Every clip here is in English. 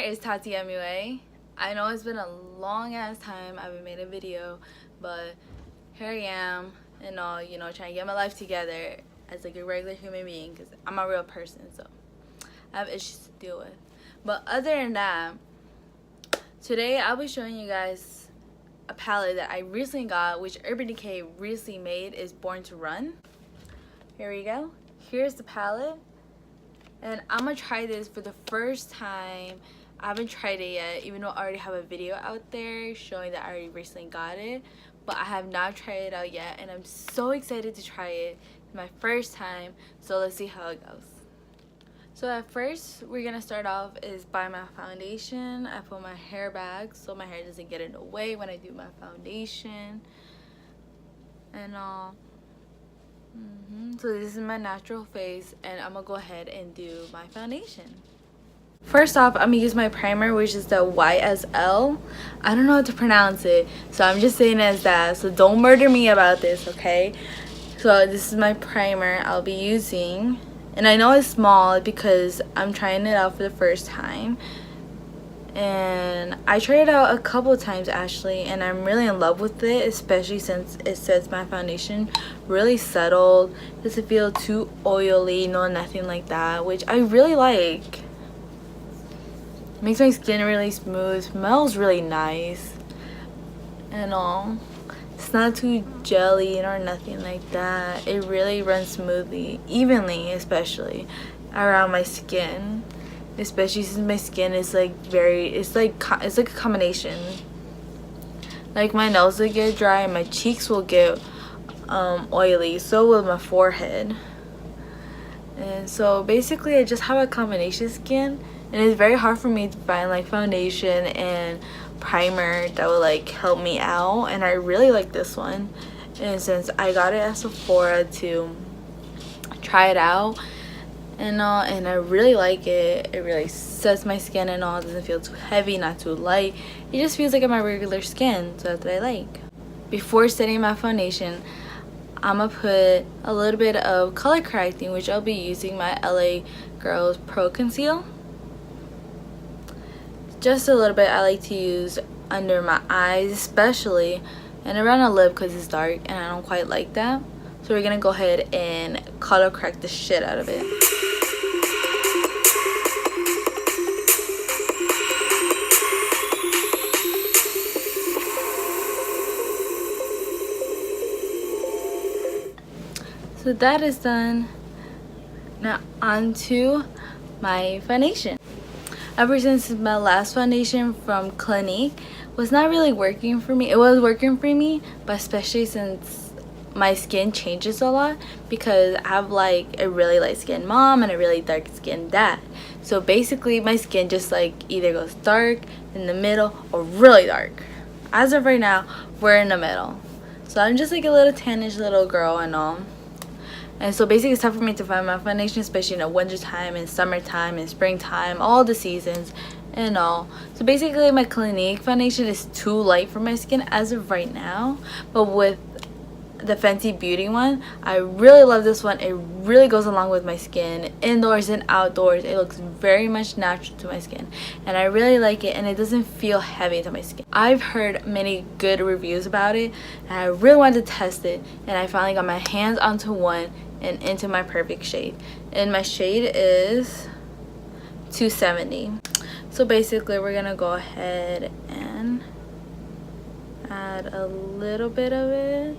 is Tati MUA. I know it's been a long ass time I haven't made a video, but here I am and all, you know, trying to get my life together as like a regular human being, because I'm a real person, so I have issues to deal with. But other than that, today I'll be showing you guys a palette that I recently got, which Urban Decay recently made, is Born to Run. Here we go. Here's the palette. And I'm gonna try this for the first time. I haven't tried it yet, even though I already have a video out there showing that I already recently got it. But I have not tried it out yet, and I'm so excited to try it. It's my first time, so let's see how it goes. So at first, we're gonna start off is by my foundation. I put my hair back so my hair doesn't get in the way when I do my foundation and all. So this is my natural face, and I'm gonna go ahead and do my foundation. First off, I'm gonna use my primer, which is the YSL. I don't know how to pronounce it, so I'm just saying it as that, so don't murder me about this, okay? So this is my primer I'll be using, and I know it's small because I'm trying it out for the first time. And I tried it out a couple times actually, and I'm really in love with it, especially since it sets my foundation really settled. It doesn't feel too oily, no, nothing like that, which I really like. Makes my skin really smooth, smells really nice and all. It's not too jelly or nothing like that. It really runs smoothly, evenly, especially around my skin. Especially since my skin is like it's like a combination. Like my nose will get dry and my cheeks will get oily, so will my forehead. And so basically I just have a combination skin, and it's very hard for me to find like foundation and primer that will like help me out, and I really like this one. And since I got it at Sephora to try it out and all, and I really like it. It really sets my skin and all. It doesn't feel too heavy, not too light. It just feels like my regular skin, so that's what I like. Before setting my foundation, I'm gonna put a little bit of color correcting, which I'll be using my LA Girls Pro Conceal. Just a little bit. I like to use under my eyes especially, and around the lip because it's dark and I don't quite like that. So we're gonna go ahead and color correct the shit out of it. So that is done. Now onto my foundation. Ever since my last foundation from Clinique was not really working for me. It was working for me, but especially since my skin changes a lot, because I have like a really light skinned mom and a really dark skinned dad. So basically my skin just like either goes dark, in the middle, or really dark. As of right now, we're in the middle. So I'm just like a little tannish little girl and all. And so basically it's tough for me to find my foundation, especially in the winter time and summertime and springtime, all the seasons and all. So basically my Clinique foundation is too light for my skin as of right now. But with the Fenty Beauty one, I really love this one. It really goes along with my skin, indoors and outdoors. It looks very much natural to my skin, and I really like it, and it doesn't feel heavy to my skin. I've heard many good reviews about it, and I really wanted to test it, and I finally got my hands onto one and into my perfect shade, and my shade is 270. So basically we're gonna go ahead and add a little bit of it,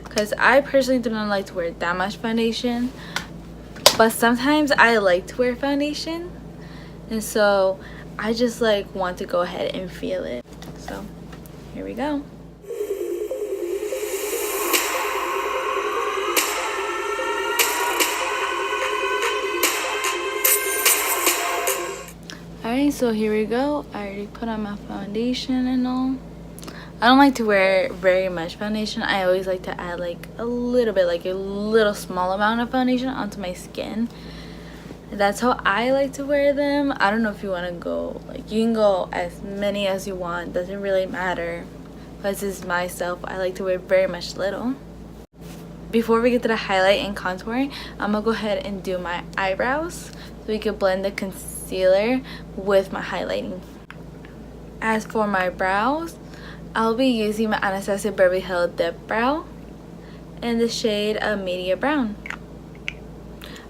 because I personally do not like to wear that much foundation, but sometimes I like to wear foundation, and so I just like want to go ahead and feel it. So here we go. Alright, so here we go. I already put on my foundation and all. I don't like to wear very much foundation. I always like to add like a little bit, like a little small amount of foundation onto my skin. That's how I like to wear them. I don't know if you want to go, like, you can go as many as you want. Doesn't really matter. But this is myself. I like to wear very much little. Before we get to the highlight and contouring, I'm gonna go ahead and do my eyebrows so we can blend the concealer with my highlighting. As for my brows, I'll be using my Anastasia Beverly Hills Dip Brow in the shade of Media Brown.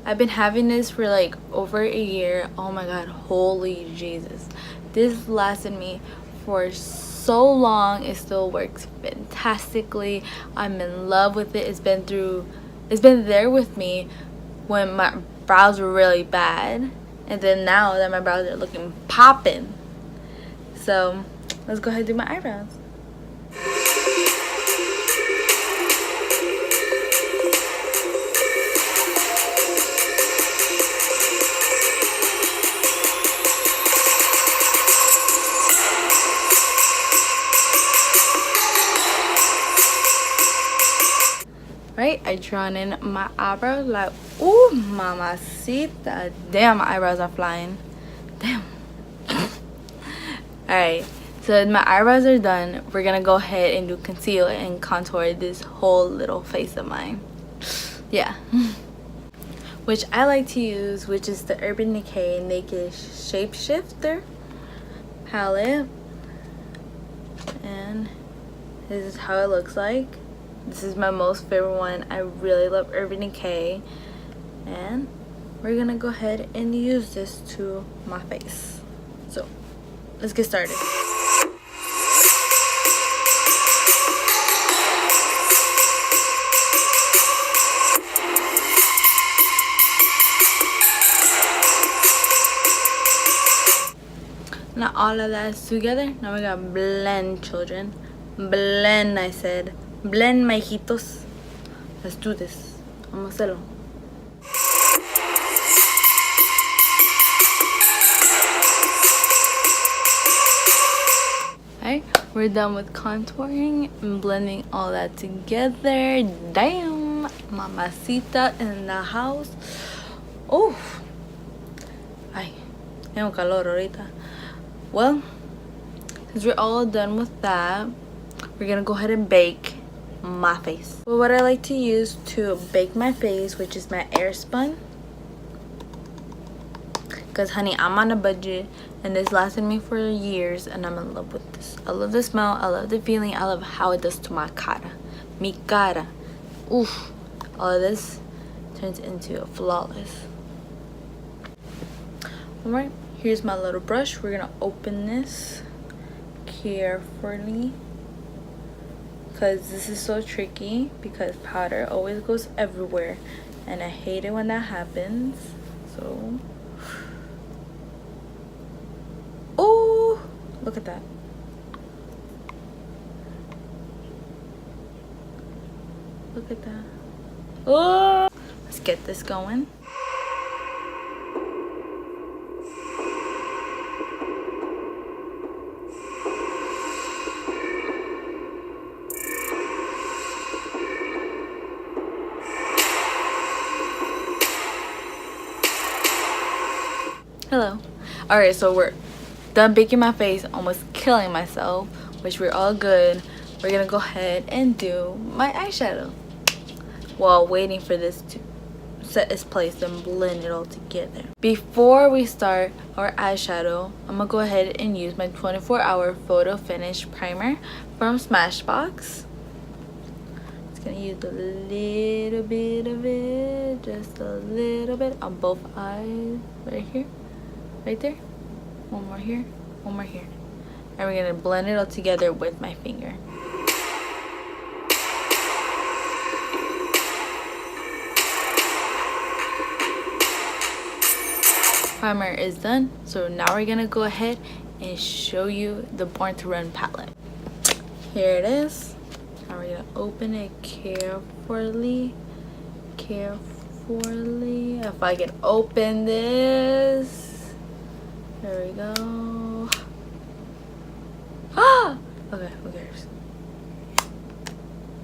I've been having this for like over a year. Oh my god, holy Jesus. This lasted me for so long. It still works fantastically. I'm in love with it. It's been there with me when my brows were really bad, and then now that my brows are looking poppin'. So let's go ahead and do my eyebrows. Right, I drawn in my eyebrows like, ooh, mamacita. Damn, my eyebrows are flying. Damn. Alright, so my eyebrows are done. We're gonna go ahead and do concealer and contour this whole little face of mine. Yeah. Which I like to use, which is the Urban Decay Naked Shapeshifter palette. And this is how it looks like. This is my most favorite one. I really love Urban Decay. And we're gonna go ahead and use this to my face. So let's get started. Now all of that is together. Now we gotta blend, children. Blend, I said. Blend, my hijitos. Let's do this. Vamos a hacerlo. Alright, we're done with contouring and blending all that together. Damn, mamacita in the house. Oh, ay, tengo calor ahorita. Well, since we're all done with that, we're gonna go ahead and bake my face. Well, what I like to use to bake my face, which is my air spun, because honey, I'm on a budget and this lasted me for years and I'm in love with this. I love the smell, I love the feeling, I love how it does to my cara. Mi cara. Oof. All of this turns into a flawless. Alright, here's my little brush. We're gonna open this carefully, because this is so tricky because powder always goes everywhere and I hate it when that happens. So, oh, look at that. Look at that. Oh, let's get this going. Hello. Alright, so we're done baking my face, almost killing myself, which we're all good. We're gonna go ahead and do my eyeshadow while waiting for this to set its place and blend it all together. Before we start our eyeshadow, I'm gonna go ahead and use my 24-hour photo finish primer from Smashbox. Just gonna use a little bit of it, just a little bit on both eyes, right here. Right there. One more here. One more here. And we're going to blend it all together with my finger. Primer is done. So now we're going to go ahead and show you the Born to Run palette. Here it is. Now we're going to open it carefully. Carefully. If I can open this. There we go. Ah! Okay, who cares?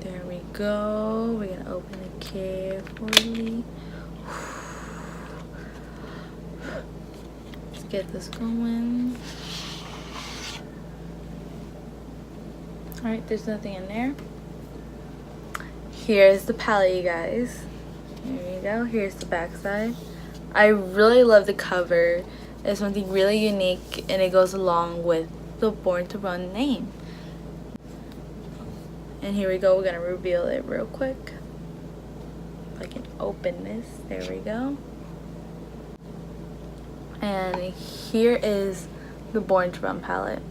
There we go. We're gonna open it carefully. Let's get this going. Alright, there's nothing in there. Here's the palette, you guys. There you go. Here's the back side. I really love the cover. It's something really unique, and it goes along with the Born to Run name. And here we go, we're gonna reveal it real quick. If I can open this, there we go. And here is the Born to Run palette.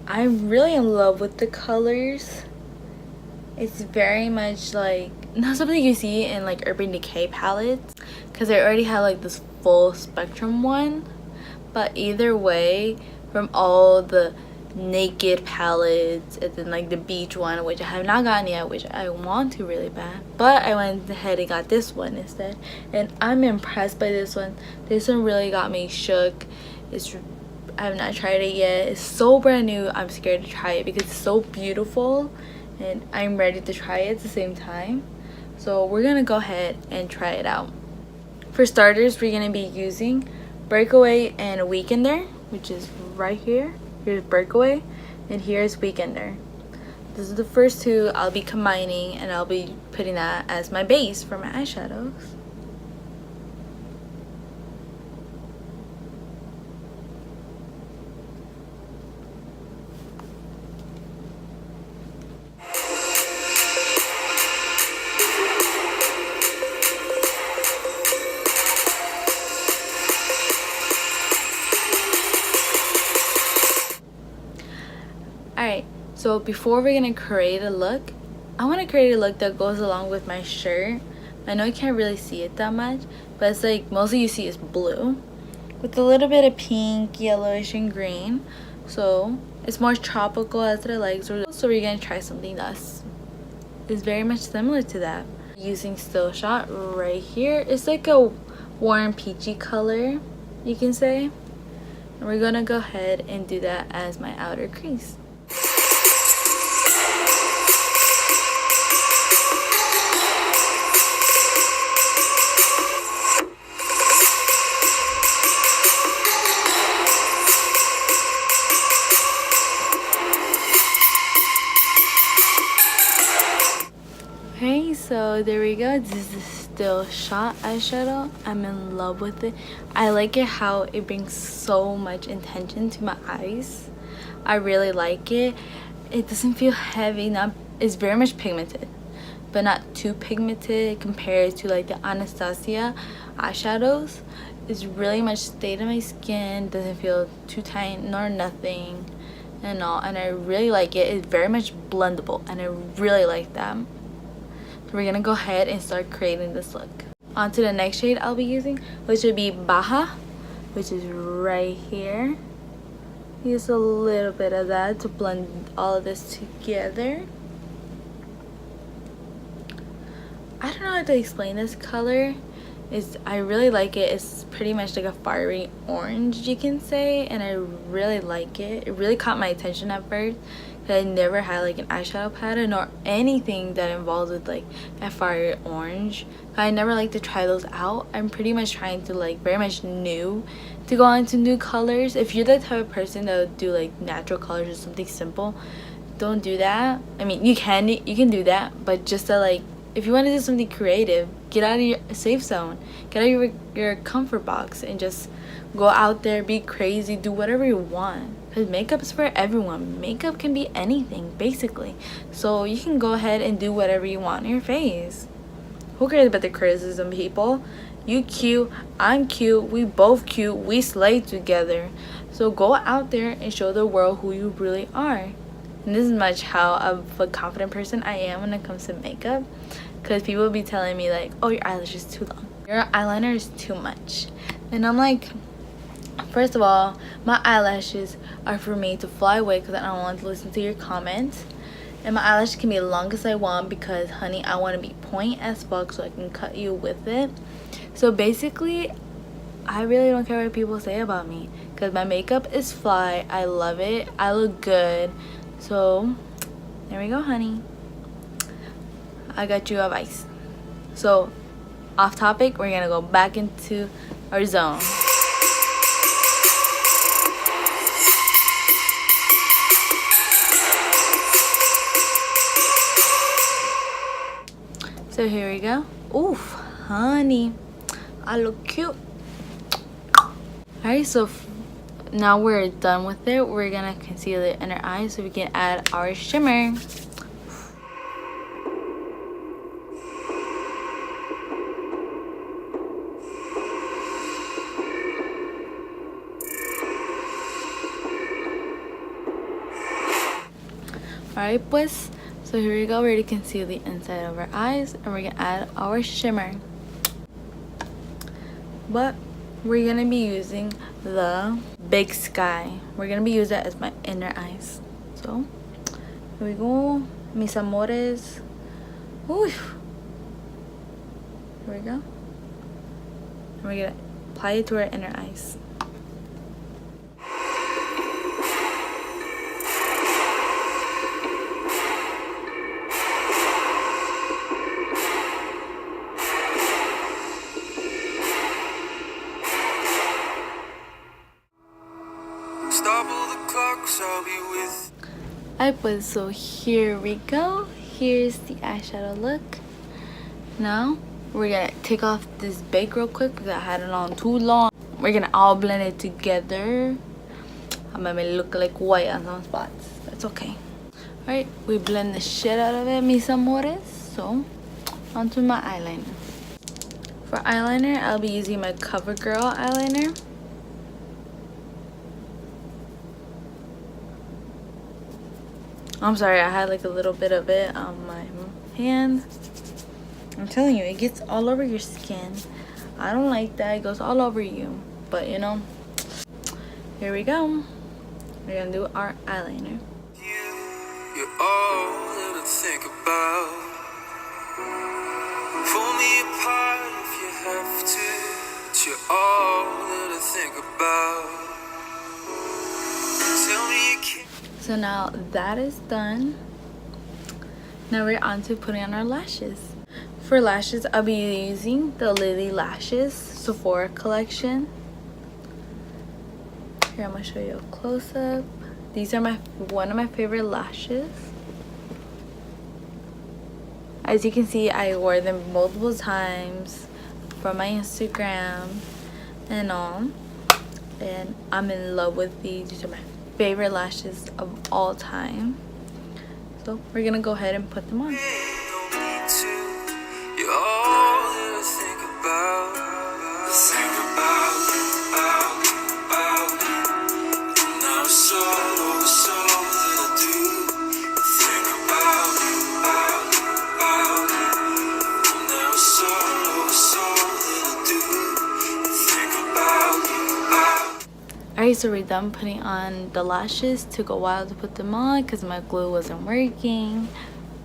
I'm really in love with the colors. It's very much like not something you see in like Urban Decay palettes, because they already have like this full spectrum one. But either way, from all the naked palettes and then like the beach one, which I have not gotten yet, which I want to really bad, but I went ahead and got this one instead, and I'm impressed by this one. This one really got me shook. I have not tried it yet. It's so brand new. I'm scared to try it because it's so beautiful, and I'm ready to try it at the same time. So we're gonna go ahead and try it out. For starters, we're gonna be using Breakaway and Weekender, which is right here. Here's Breakaway, and here's Weekender. This is the first two I'll be combining, and I'll be putting that as my base for my eyeshadows. Alright, so before we're gonna create a look, I want to create a look that goes along with my shirt. I know you can't really see it that much, but it's like mostly you see is blue with a little bit of pink, yellowish, and green. So it's more tropical as I like. So we're gonna try something that's very much similar to that. Using Still Shot right here. It's like a warm peachy color, you can say. And we're gonna go ahead and do that as my outer crease. Okay, so there we go. This is the Still Shot eyeshadow. I'm in love with it. I like it how it brings so much intention to my eyes. I really like it. It doesn't feel heavy. It's very much pigmented, but not too pigmented compared to like the Anastasia eyeshadows. It's really much stayed on my skin. Doesn't feel too tight nor nothing and all. And I really like it. It's very much blendable, and I really like that. We're gonna go ahead and start creating this look. On to the next shade I'll be using, which would be Baja, which is right here. Use a little bit of that to blend all of this together. I don't know how to explain this color. I really like it. It's pretty much like a fiery orange, you can say, and I really like it. It really caught my attention at first. I never had like an eyeshadow pattern or anything that involves with like a fiery orange. I never like to try those out. I'm pretty much trying to like very much new to go into new colors. If you're the type of person that would do like natural colors or something simple, don't do that. I mean, you can do that, but just to like, if you want to do something creative, get out of your safe zone, get out of your comfort box, and just go out there, be crazy, do whatever you want. Because makeup is for everyone. Makeup can be anything, basically. So you can go ahead and do whatever you want on your face. Who cares about the criticism, people? You cute, I'm cute, we both cute, we slay together. So go out there and show the world who you really are. And this is much how of a confident person I am when it comes to makeup. Because people will be telling me like, oh, your eyelash is too long, your eyeliner is too much. And I'm like, first of all, my eyelashes are for me to fly away because I don't want to listen to your comments. And my eyelashes can be as long as I want because, honey, I want to be point as fuck so I can cut you with it. So basically, I really don't care what people say about me because my makeup is fly. I love it. I look good. So there we go, honey. I got you advice. So off topic, we're gonna go back into our zone. So here we go. Oof, honey, I look cute. Alright, so now we're done with it. We're gonna conceal the inner eye so we can add our shimmer. Alright, pues, so here we go. We're gonna conceal the inside of our eyes and we're gonna add our shimmer. But we're gonna be using the Big Sky. We're gonna be using that as my inner eyes. So here we go, mis amores. Ooh. Here we go. And we're gonna apply it to our inner eyes. Alright, pues, so here we go. Here's the eyeshadow look. Now we're gonna take off this bake real quick because I had it on too long. We're gonna all blend it together. I'm gonna look like white on some spots. That's okay. Alright, we blend the shit out of it, mis amores. So onto my eyeliner. For eyeliner, I'll be using my CoverGirl eyeliner. I'm sorry, I had like a little bit of it on my hand. I'm telling you, it gets all over your skin. I don't like that. It goes all over you. But you know, here we go. We're gonna do our eyeliner. You're all that I think about. Pull me apart if you have to. But you're all that I think about. Tell me you can't. So now that is done. Now we're on to putting on our lashes. For lashes, I'll be using the Lily Lashes Sephora collection. Here, I'm gonna show you a close-up. These are one of my favorite lashes. As you can see, I wore them multiple times for my Instagram and all. And I'm in love with these. These are my favorite lashes of all time. So we're gonna go ahead and put them on. Alright, so we're done putting on the lashes. Took a while to put them on because my glue wasn't working.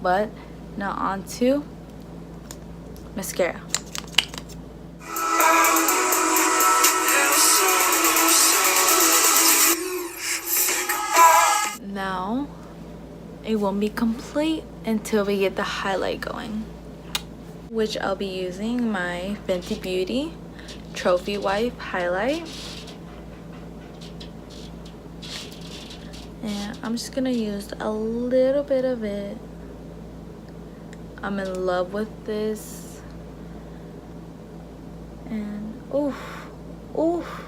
But now on to mascara. Now it won't be complete until we get the highlight going, which I'll be using my Fenty Beauty Trophy Wipe highlight. And I'm just gonna use a little bit of it. I'm in love with this. And oof, oof,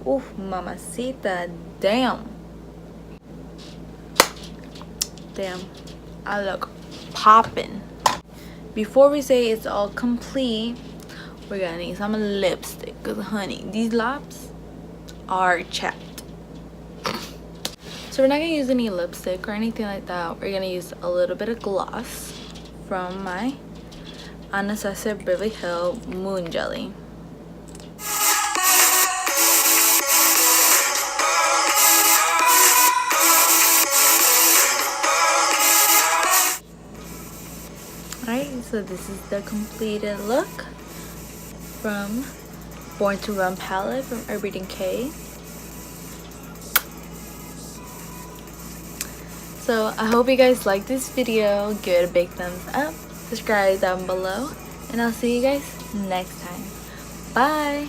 oof, mamacita, damn. Damn, I look poppin'. Before we say it's all complete, we're gonna need some lipstick. Cause honey, these lips are chapped. So we're not gonna use any lipstick or anything like that. We're gonna use a little bit of gloss from my Anastasia Beverly Hills Moon Jelly. Alright, so this is the completed look from Born to Run palette from Decay. So I hope you guys like this video. Give it a big thumbs up, subscribe down below, and I'll see you guys next time. Bye.